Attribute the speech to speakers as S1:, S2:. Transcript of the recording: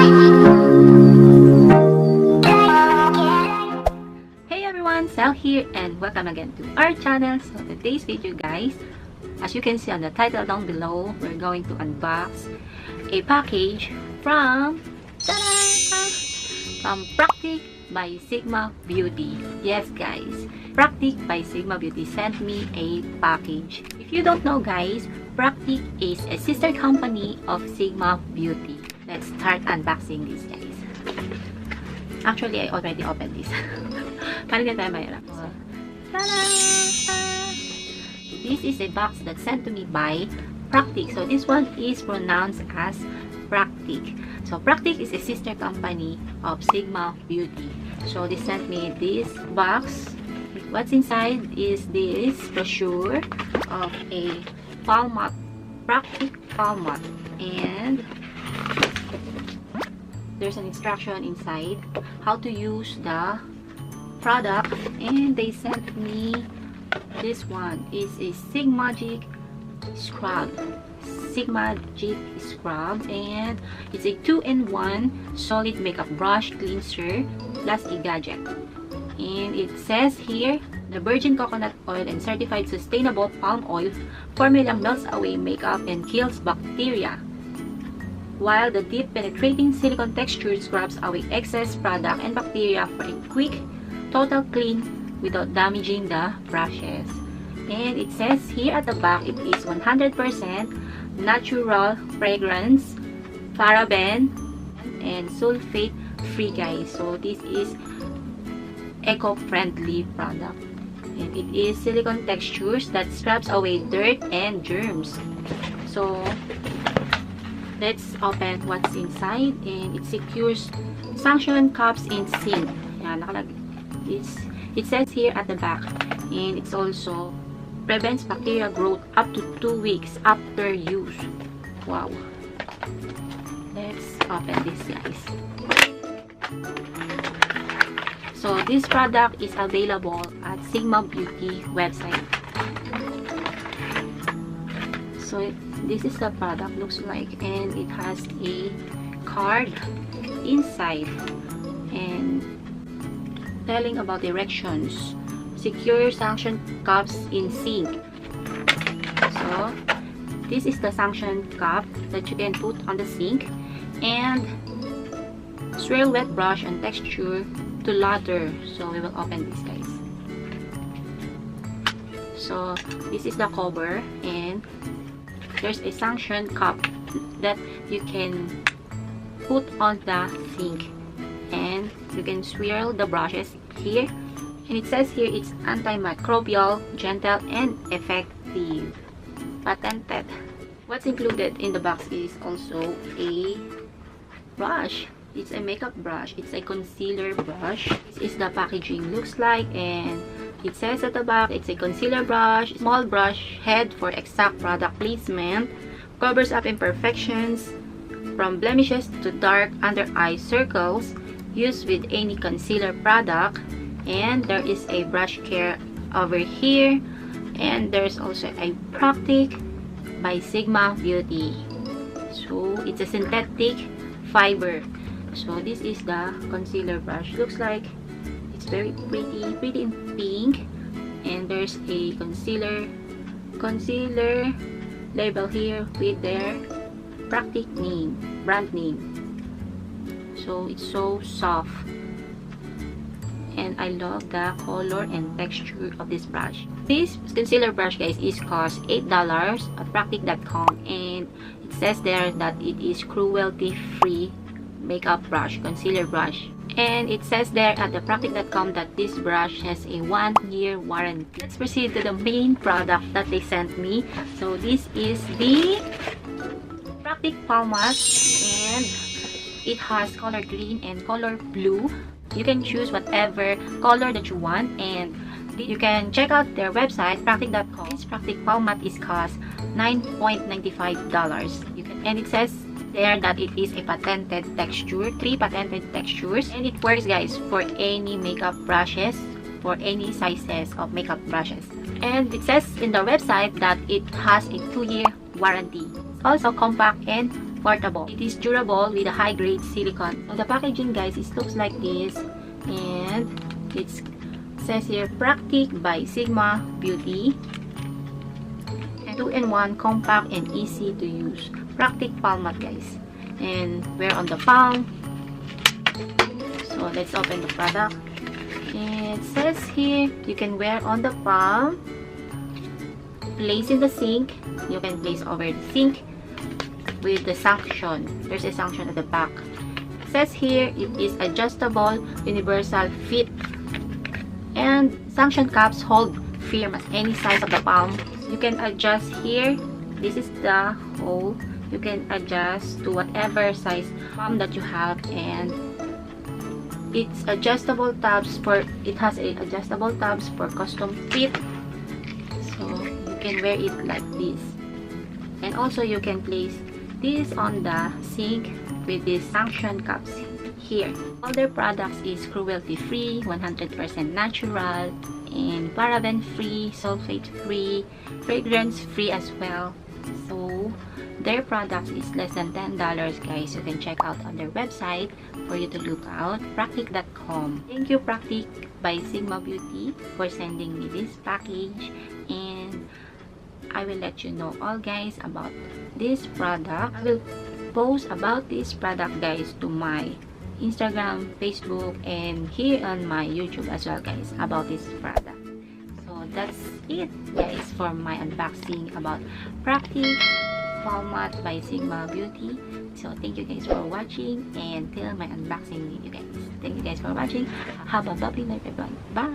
S1: Hey everyone, Sal here and welcome again to our channel. So today's video guys, as you can see on the title down below, we're going to unbox a package from Practk by Sigma Beauty. Yes guys, Practk by Sigma Beauty sent me a package. If you don't know guys, Practk is a sister company of Sigma Beauty. Let's start unboxing this guys. Actually, I already opened this. Paano din tayo mahirap? So, this is a box that's sent to me by Practk. So this one is pronounced as Practk. So Practk is a sister company of Sigma Beauty. So they sent me this box. What's inside is this brochure of a Palmat, Practk Palmat, and there's an instruction inside how to use the product, and they sent me this one is a Sigmagic Scrub. Sigmagic Scrub, and it's a 2-in-1 solid makeup brush cleanser plus a gadget. And it says here, the virgin coconut oil and certified sustainable palm oil formula melts away makeup and kills bacteria, while the deep penetrating silicone texture scrubs away excess product and bacteria for a quick total clean without damaging the brushes. And it says here at the back, it is 100% natural fragrance, paraben and sulfate free guys. So this is eco-friendly product, and it is silicone textures that scrubs away dirt and germs. So let's open what's inside, and it secures suction cups in sink. Yan, it says here at the back, and it's also prevents bacteria growth up to 2 weeks after use. Wow. Let's open this guys. So this product is available at Sigma Beauty website. So this is the product looks like, and it has a card inside and telling about directions. Secure suction cups in sink. So this is the suction cup that you can put on the sink, and swirl wet brush and texture to lather. So we will open this guys. So this is the cover, and there's a suction cup that you can put on the sink, and you can swirl the brushes here, and it says here it's antimicrobial, gentle and effective, patented. What's included in the box is also a brush. It's a makeup brush. It's a concealer brush. This is the packaging looks like, and it says at the back it's a concealer brush, small brush head for exact product placement, covers up imperfections from blemishes to dark under eye circles, used with any concealer product. And there is a brush care over here, and there's also a Practk by Sigma Beauty. So it's a synthetic fiber. So this is the concealer brush. Looks like it's very pretty in pink, and there's a concealer label here with their Practk name, brand name. So it's so soft, and I love the color and texture of this brush. This concealer brush guys is cost $8 at practk.com, and it says there that it is cruelty-free makeup brush, concealer brush. And it says there at the practk.com that this brush has a 1-year warranty. Let's proceed to the main product that they sent me. So this is the Practk Palmat, and it has color green and color blue. You can choose whatever color that you want, and you can check out their website, practk.com. This Practk Palmat is cost $9.95. And it says there that it is a patented texture, 3 patented textures, and it works guys for any makeup brushes, for any sizes of makeup brushes. And it says in the website that it has a 2-year warranty. Also compact and portable. It is durable with a high-grade silicone. So the packaging, guys, it looks like this, and it says here Practk by Sigma Beauty, and 2-in-1, compact and easy to use. Practk Palmat, guys, and wear on the palm. So let's open the product. And it says here you can wear on the palm, place in the sink. You can place over the sink with the suction. There's a suction at the back. It says here it is adjustable, universal fit, and suction cups hold firm at any size of the palm. You can adjust here. This is the hole. You can adjust to whatever size palm that you have, and it's adjustable tabs for, it has a adjustable tabs for custom fit, so you can wear it like this. And also you can place this on the sink with these suction cups here. All their products is cruelty-free, 100% natural, and paraben-free, sulfate-free, fragrance-free as well. So their products is less than $10, guys. You can check out on their website for you to look out, practk.com. Thank you, Practk by Sigma Beauty, for sending me this package, and I will let you know all, guys, about this product. I will post about this product, guys, to my Instagram, Facebook, and here on my YouTube as well, guys, about this product. So that's it, guys, for my unboxing about Practk Palmat by Sigma Beauty. So thank you, guys, for watching, and till my unboxing video, guys. Thank you, guys, for watching. Have a lovely night, everyone. Bye.